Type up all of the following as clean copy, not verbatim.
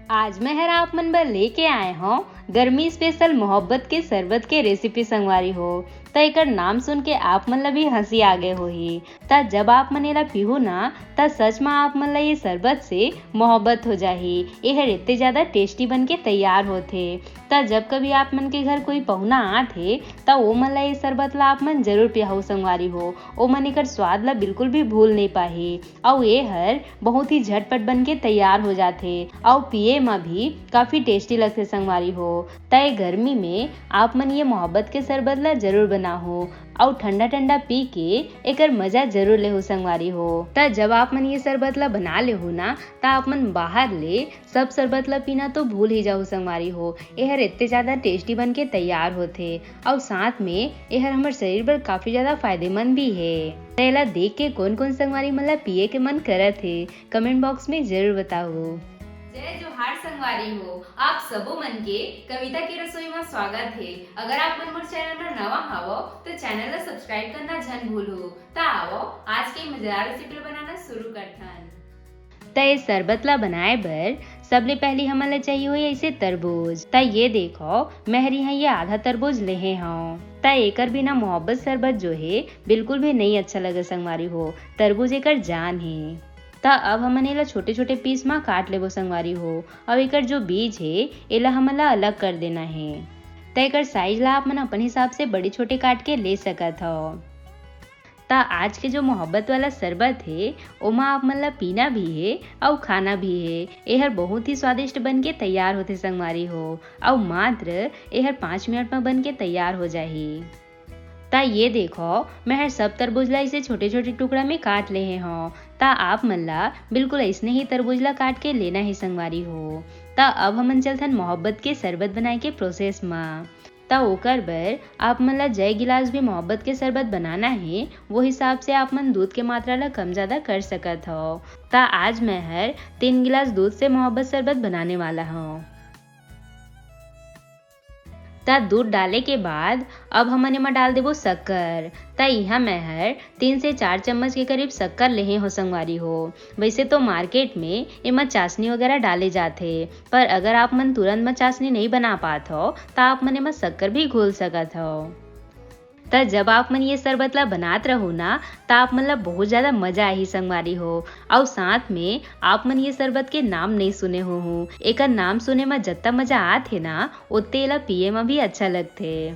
आज मैं हर आप मन बर लेके आए हूँ गर्मी स्पेशल मोहब्बत के शरबत के रेसिपी संगवारी हो। त एकर नाम सुन के आप मन ला भी हंसी आ गए होही। त जब आप मन एला पीहू ना त सच में आप मन ला ये शरबत से मोहब्बत हो जाही। यह इतने ज्यादा टेस्टी बन के तैयार होथे। त जब कभी आप मन के घर कोई पहुना आथे त ओ मन ला ये शरबत ला आप मन जरूर पियाहू संगवारी हो। ओ मन एकर स्वाद ला बिल्कुल भी भूल नहीं पाही। और ये हर बहुत ही झटपट बन के तैयार हो जाथे और पिए में भी काफी टेस्टी लगते संगवारी हो। तय गर्मी में आप मन ये मोहब्बत के शरबत ला जरूर बनाओ और ठंडा ठंडा पी के एकर मजा जरूर लेहू संगवारी हो। त जब आप मन ये शरबत ला बना लेहू ना त आप मन बाहर ले सब शरबत ला पीना तो भूल ही जाओ संगवारी हो। यहर इतने ज्यादा टेस्टी बन के तैयार होथे और साथ में यहर हमारे शरीर पर काफी ज्यादा फायदेमंद भी है। एला देख के कौन कौन संगवारी मन ला पिए के मन करत है कमेंट बॉक्स में जरूर बताओ। जय जोहार संगवारी हो, आप सबो मन के कविता की रसोई में स्वागत है। अगर आप मन मोर चैनल में नवा हवो तो चैनल ला सब्सक्राइब करना जन भूलो। ता आओ आज के मजेदार रेसिपी बनाना शुरू करथन। त ये शरबत ला बनाए बर सबले पहले हमन ला चाहिए हो ऐसे तरबूज। त ये देखो मैं यहाँ ये आधा तरबूज लेहे हूँ। त एकर बिना मोहब्बत शरबत जो है बिल्कुल भी नहीं अच्छा लगे संगवारी हो। तरबूज एकर जान है। त अब हमन एला छोटे छोटे पीस में काट लेबो संगवारी हो। अब एकर जो बीज है एला हमन ला अलग कर देना है। त एकर साइज ला आप मन अपन हिसाब से बड़े छोटे काट के ले सकत हो। त आज के जो मोहब्बत वाला शरबत है ओमा आप मन ला पीना भी है और खाना भी है। यहर बहुत ही स्वादिष्ट बन के तैयार होते संगवारी हो और मात्र यहर 5 मिनट में बन के तैयार हो जाही। ता ये देखो मैं हर सब तरबूज ला इसे छोटे छोटे टुकड़ा में काट ले हूँ। ता आप मन ला बिल्कुल ऐसने ही तरबूज ला काट के लेना है संगवारी हो। ता अब हमन चलथन मोहब्बत के शरबत बनाए के प्रोसेस में। ता ओकर बर आप मन ला जय गिलास भी मोहब्बत के शरबत बनाना है वो हिसाब से आप मन दूध के मात्रा ला कम ज्यादा कर सकत हो। ता आज मैं हर 3 गिलास दूध से मोहब्बत शरबत बनाने वाला हूँ। ता दूध डाले के बाद अब हमन एमा डाल देबो शक्कर। ता यहाँ मैं हर 3 से 4 चम्मच के करीब शक्कर लेहे हो संगवारी हो। वैसे तो मार्केट में एमा चाशनी वगैरह डाले जाते पर अगर आप मन तुरंत में चाशनी नहीं बना पात हो ता आप मन एमा शक्कर भी घोल सकत हो। त जब आप मन ये शरबत ला बनात रहो ना त आप मन ला बहुत ज्यादा मजा आई संगवारी हो। और साथ में आप मन ये शरबत के नाम नहीं सुने हो। एकर नाम सुने में जितना मजा आथे ना उतने एला पिए में भी अच्छा लगथे।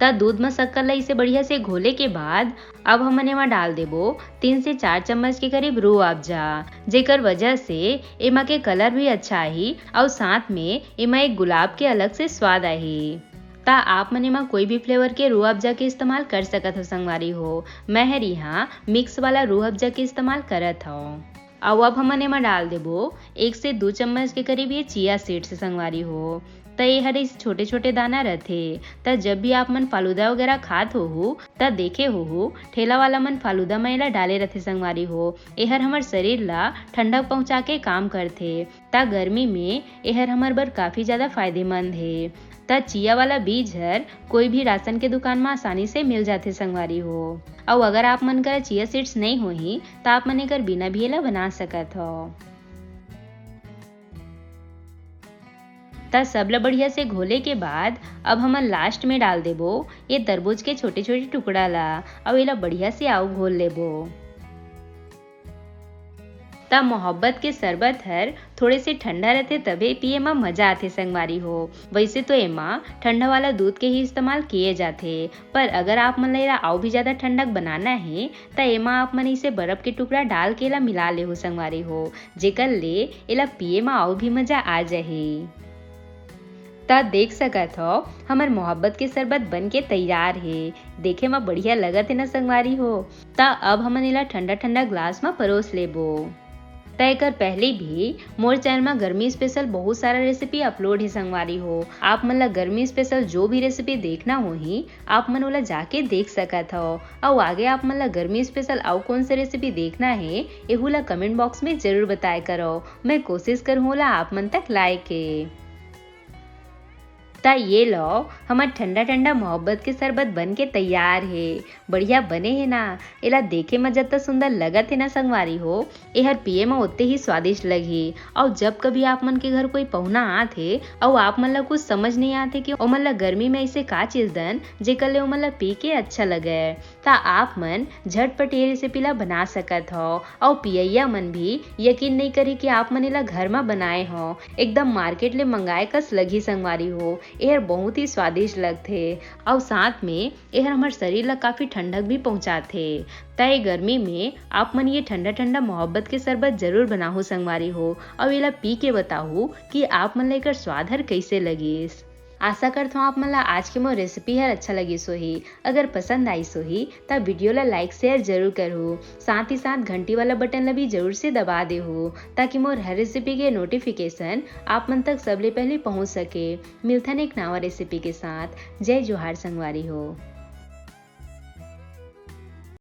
त दूध में शक्कर ला इसे बढ़िया से घोले के बाद अब हमन एमा डाल देबो 3 से 4 चम्मच के करीब रूह अफ़ज़ा जेकर वजह से एमा के कलर भी अच्छा आई और साथ में एमा एक गुलाब के अलग से स्वाद आई। ता आप मन एमा कोई भी फ्लेवर के रूह अफ़ज़ा के इस्तेमाल कर सकत हो संगवारी हो। मैं हर यहाँ मिक्स वाला रूह अफ़ज़ा के इस्तेमाल करत हूँ। अब हमन एमा डाल देबो 1 से 2 चम्मच के करीब ये चिया सीड्स संगवारी हो। त ये हर छोटे छोटे दाना रहते। त जब भी आप मन फालूदा वगैरह खात हो त देखे हो ठेला वाला मन फालूदा में एला डाले रहते संगवारी हो। एहर हमर शरीर ला ठंडक पहुँचा के काम करथे। त गर्मी में एहर हमर बर काफी ज्यादा फायदेमंद है। त चिया वाला बीज हर कोई भी राशन के दुकान में आसानी से मिल जाते संगवारी हो। और अगर आप मन कर चिया सीड्स नहीं होही त आप मन एकर बिना भी एला बना सकत हो। त सब ला बढ़िया से घोले के बाद अब हमन लास्ट में डाल देबो ये तरबूज के छोटे छोटे टुकड़ा ला और एला बढ़िया से आउ घोल लेबो। त मोहब्बत के शरबत हर थोड़े से ठंडा रहते तबे पिए में मजा आते संगवारी हो। वैसे तो एमा ठंडा वाला दूध के ही इस्तेमाल किए जाते पर अगर आप मन ला और भी ज्यादा ठंडक बनाना है त एमा आप मन इसे बर्फ के टुकड़ा डाल के एला मिला ले हो संगवारी हो जेकर ले एला पिए में और भी मजा आ जाही। ता देख सकत हो हमर मोहब्बत के शरबत बन के तैयार है। देखे में बढ़िया लगत है ना संगवारी हो। ता अब हमन एला ठंडा ठंडा ग्लास में परोस लेबो। त एकर पहले भी मोर चैनल में गर्मी स्पेशल बहुत सारा रेसिपी अपलोड है संगवारी हो। आप मन ला गर्मी स्पेशल जो भी रेसिपी देखना होही आप मन ओला जाके देख सकत हो। और आगे आप मन ला गर्मी स्पेशल और कौन से रेसिपी देखना है एहू ला कमेंट बॉक्स में जरूर बताए करो। मैं कोशिश करूँ आप मन तक लाए के। ता ये लो हमार ठंडा ठंडा मोहब्बत के शरबत बन के तैयार है। बढ़िया बने है ना। एला देखे में जब सुंदर लगत है ना संगवारी हो, एहर पिए में उतने ही स्वादिष्ट लगी। और जब कभी आप मन के घर कोई पहुना आथे और आप मन ला कुछ समझ नहीं आते कि ओमन ला गर्मी में ऐसे का चीज दन जेकर ले ओमन ला पी के अच्छा लगे, ता आप मन झटपट ये रेसिपी ला बना सकत हो। और पियैया मन भी यकीन नहीं करी कि आप मन एला घर में बनाए हो। एकदम मार्केट ले मंगाए कस लगी संगवारी हो। एहर बहुत ही स्वादिष्ट लगथे और साथ में एहर हमार शरीर ला काफी ठंडक भी पहुंचाथे। तय गर्मी में आप मन ये ठंडा ठंडा मोहब्बत के शरबत जरूर बनाहु संगवारी हो और एला पी के बताहु कि आप मन लेकर स्वाद हर कैसे लगिस। आशा करता हूँ आप मन ला आज के मोर रेसिपी हर अच्छा लगी सोही। अगर पसंद आई सोही तब वीडियो ला लाइक शेयर जरूर करू। साथ ही साथ घंटी वाला बटन ला भी जरूर से दबा देहु ताकि मोर हर रेसिपी के नोटिफिकेशन आप मन तक सबले पहले पहुँच सके। मिलथन एक नवा रेसिपी के साथ। जय जोहार संगवारी हो।